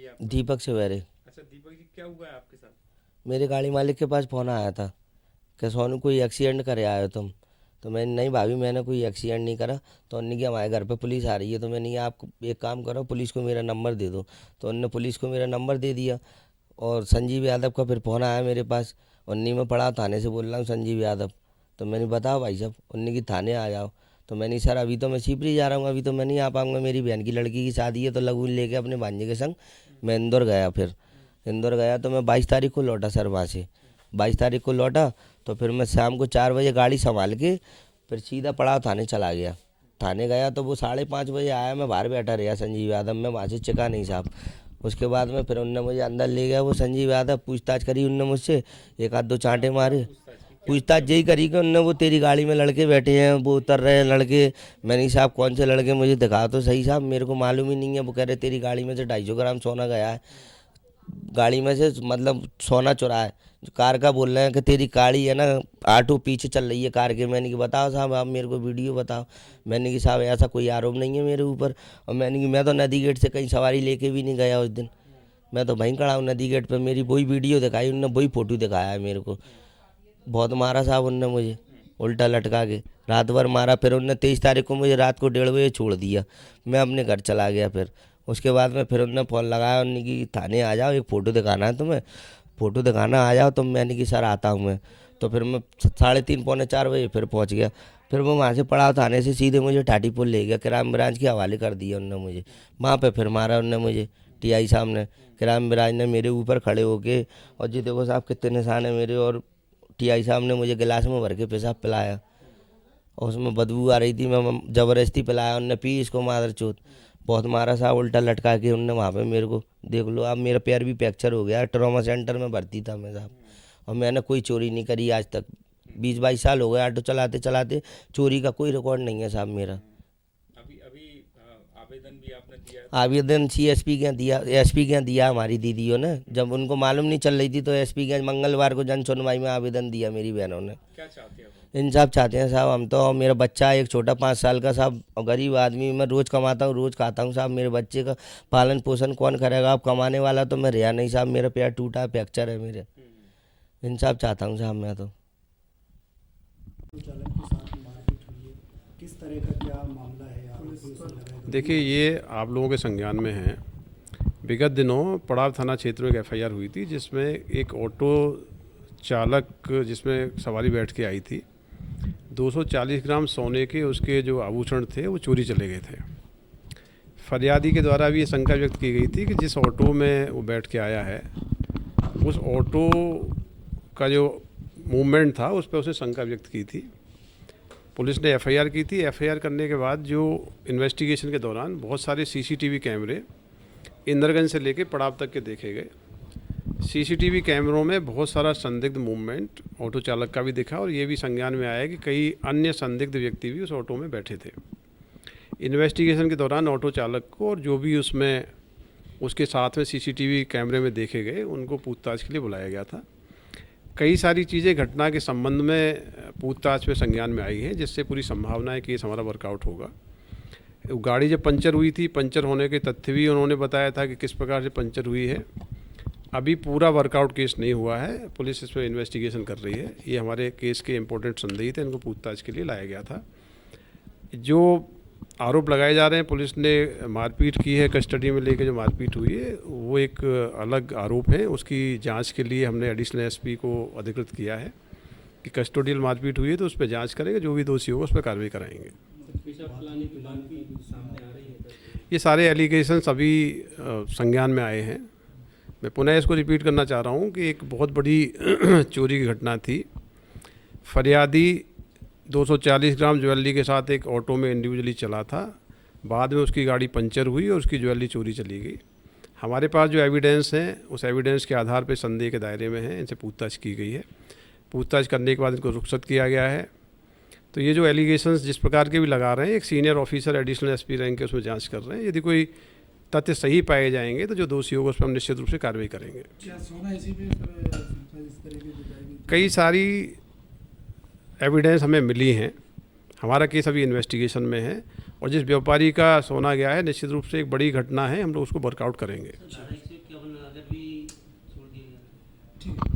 है आपका? दीपक सवेरे। अच्छा दीपक जी, क्या हुआ है आपके साथ? मेरे गाड़ी मालिक के पास फ़ोन आया था कि सोनू कोई एक्सीडेंट करे आए हो तुम। तो मैंने नहीं भाभी मैंने कोई एक्सीडेंट नहीं करा। तो उन्होंने कि हमारे घर पे पुलिस आ रही है। तो मैंने कहा आप एक काम करो पुलिस को मेरा नंबर दे दो। तो उन्होंने पुलिस को मेरा नंबर दे दिया। और संजीव यादव का फिर फ़ोन आया मेरे पास। उन्नी में पड़ा थाने से बोल रहा हूँ संजीव यादव। तो मैंने बताओ भाई साहब उन्नी की थाने आ जाओ। तो मैंने सर अभी तो मैं शिवपुरी जा रहा हूँ अभी तो मैं नहीं आ पाऊँगा मेरी बहन की लड़की की शादी है तो लगून लेके अपने भांजे के संग मैं इंदौर गया। फिर इंदौर गया तो मैं 22 तारीख को लौटा सर वहाँ से। 22 तारीख को लौटा तो फिर मैं शाम को 4 बजे गाड़ी संभाल के फिर सीधा पड़ाव थाने चला गया। थाने गया तो वो 5:30 बजे आया। मैं बाहर बैठा रहा संजीव यादव में वहाँ से चिका नहीं साहब। उसके बाद में फिर उनने मुझे अंदर ले गया वो संजीव यादव। पूछताछ करी उनने मुझसे एक आध दो चांटे मारे। पूछताछ की क्या पूछताछ क्या? यही करी कि उनने वो तेरी गाड़ी में लड़के बैठे हैं वो उतर रहे हैं लड़के। मैंने साहब कौन से लड़के मुझे दिखा तो सही साहब मेरे को मालूम ही नहीं है। वो कह रहे तेरी गाड़ी में से 250 ग्राम सोना गया है। गाड़ी में से मतलब सोना चुरा है। जो कार का बोल रहे हैं कि तेरी गाड़ी है ना ऑटो पीछे चल रही है कार के। मैंने कि बताओ साहब आप मेरे को वीडियो बताओ। मैंने कि साहब ऐसा कोई आरोप नहीं है मेरे ऊपर। और मैंने कि मैं तो नदी गेट से कहीं सवारी लेके भी नहीं गया उस दिन। मैं तो वहीं खड़ा हूँ नदी गेट पे। मेरी वही वीडियो दिखाई उनने वही फ़ोटो दिखाया है मेरे को। बहुत मारा साहब उनने मुझे उल्टा लटका के रात भर मारा। फिर उनने 23 तारीख को मुझे रात को 1:30 बजे छोड़ दिया। मैं अपने घर चला गया। फिर उसके बाद में फिर उनने फ़ोन लगाया उनने कि थाने आ जाओ एक फ़ोटो दिखाना है तुम्हें। फ़ोटो दिखाना आ जाओ। तो मैंने कि सर आता हूँ मैं। तो फिर मैं 3:30 पौने 4 बजे फिर पहुँच गया। फिर वो वहाँ से पड़ाव थाने से सीधे मुझे टाटीपुर ले गया। क्राइम ब्रांच के हवाले कर दिया उनने मुझे। वहाँ पे फिर मारा उनने मुझे टीआई साहब ने। क्राइम ब्रांच ने मेरे ऊपर खड़े होके और जी देखो साहब कितने निशान है मेरे। और टीआई साहब ने मुझे गिलास में भर के पेशाब पिलाया और उसमें बदबू आ रही थी। मैं ज़बरदस्ती पिलाया उनने पी इसको मादर चोत। बहुत मारा साहब उल्टा लटका के उनने वहाँ पे मेरे को। देख लो आप मेरा पैर भी फ्रैक्चर हो गया। ट्रॉमा सेंटर में भर्ती था मैं साहब। और मैंने कोई चोरी नहीं करी आज तक। 20-22 साल हो गए ऑटो चलाते चलाते। चोरी का कोई रिकॉर्ड नहीं है साहब मेरा। अभी अभी आवेदन भी आपने दिया है थाने में? आवेदन सीएसपी के यहाँ दिया एसपी के यहाँ दिया हमारी दीदियों ने। जब उनको मालूम नहीं चल रही थी तो एसपी के यहाँ मंगलवार को जन सुनवाई में आवेदन दिया मेरी बहनों ने। क्या चाहते हैं अब? इंसाफ चाहते हैं साहब हम तो। और मेरा बच्चा है एक छोटा 5 साल का साहब। और गरीब आदमी मैं रोज़ कमाता हूँ रोज़ खाता हूँ साहब। मेरे बच्चे का पालन पोषण कौन करेगा। अब कमाने वाला तो मैं रहा नहीं साहब। मेरा पैर टूटा है फ्रैक्चर है मेरे। इंसाफ चाहता हूँ साहब मैं तो। चालक के साथ मारपीट हुई है, किस तरह का क्या मामला है? आरोपी उसने लगाया गया। देखिए ये आप लोगों के संज्ञान में है। विगत दिनों पड़ाव थाना क्षेत्र में एक एफआईआर हुई थी जिसमें एक ऑटो चालक जिसमें सवारी बैठ के आई थी 240 ग्राम सोने के उसके जो आभूषण थे वो चोरी चले गए थे। फरियादी के द्वारा भी ये शंका व्यक्त की गई थी कि जिस ऑटो में वो बैठ के आया है उस ऑटो का जो मूवमेंट था उस पर उसने शंका व्यक्त की थी। पुलिस ने एफआईआर की थी। एफआईआर करने के बाद जो इन्वेस्टिगेशन के दौरान बहुत सारे सीसीटीवी कैमरे इंदरगंज से लेके पड़ाव तक के देखे गए। सीसीटीवी कैमरों में बहुत सारा संदिग्ध मूवमेंट ऑटो चालक का भी दिखा और ये भी संज्ञान में आया कि कई अन्य संदिग्ध व्यक्ति भी उस ऑटो में बैठे थे। इन्वेस्टिगेशन के दौरान ऑटो चालक को और जो भी उसमें उसके साथ में सीसीटीवी कैमरे में देखे गए उनको पूछताछ के लिए बुलाया गया था। कई सारी चीज़ें घटना के संबंध में पूछताछ में संज्ञान में आई हैं जिससे पूरी संभावना है कि ये हमारा वर्कआउट होगा। गाड़ी जब पंचर हुई थी पंचर होने के तथ्य भी उन्होंने बताया था कि किस प्रकार से पंचर हुई है। अभी पूरा वर्कआउट केस नहीं हुआ है। पुलिस इस पर इन्वेस्टिगेशन कर रही है। ये हमारे केस के इम्पोर्टेंट संदेही थे इनको पूछताछ के लिए लाया गया था। जो आरोप लगाए जा रहे हैं पुलिस ने मारपीट की है कस्टडी में लेके जो मारपीट हुई है वो एक अलग आरोप है। उसकी जांच के लिए हमने एडिशनल एसपी को अधिकृत किया है कि कस्टोडियल मारपीट हुई है तो उस पर जांच करेंगे। जो भी दोषी होगा उस पर कार्रवाई कराएंगे। ये सारे एलिगेशंस अभी संज्ञान में आए हैं। मैं पुनः इसको रिपीट करना चाह रहा हूँ कि एक बहुत बड़ी चोरी की घटना थी। फरियादी 240 ग्राम ज्वेलरी के साथ एक ऑटो में इंडिविजुअली चला था। बाद में उसकी गाड़ी पंचर हुई और उसकी ज्वेलरी चोरी चली गई। हमारे पास जो एविडेंस हैं उस एविडेंस के आधार पर संदेह के दायरे में हैं। इनसे पूछताछ की गई है। पूछताछ करने के बाद इनको रुखसत किया गया है। तो ये जो एलिगेशंस जिस प्रकार के भी लगा रहे हैं एक senior officer additional SP rank के उसमें जांच कर रहे हैं। यदि कोई तथ्य सही पाए जाएंगे तो जो दोषी होगा उस पर हम निश्चित रूप से कार्रवाई करेंगे। क्या सोना इसी पे इस तरह की बताएगी? कई सारी एविडेंस हमें मिली हैं। हमारा केस अभी इन्वेस्टिगेशन में है और जिस व्यापारी का सोना गया है निश्चित रूप से एक बड़ी घटना है। हम लोग उसको वर्कआउट करेंगे। विज्ञापन लगाकर भी छोड़ दिया गया। ठीक है।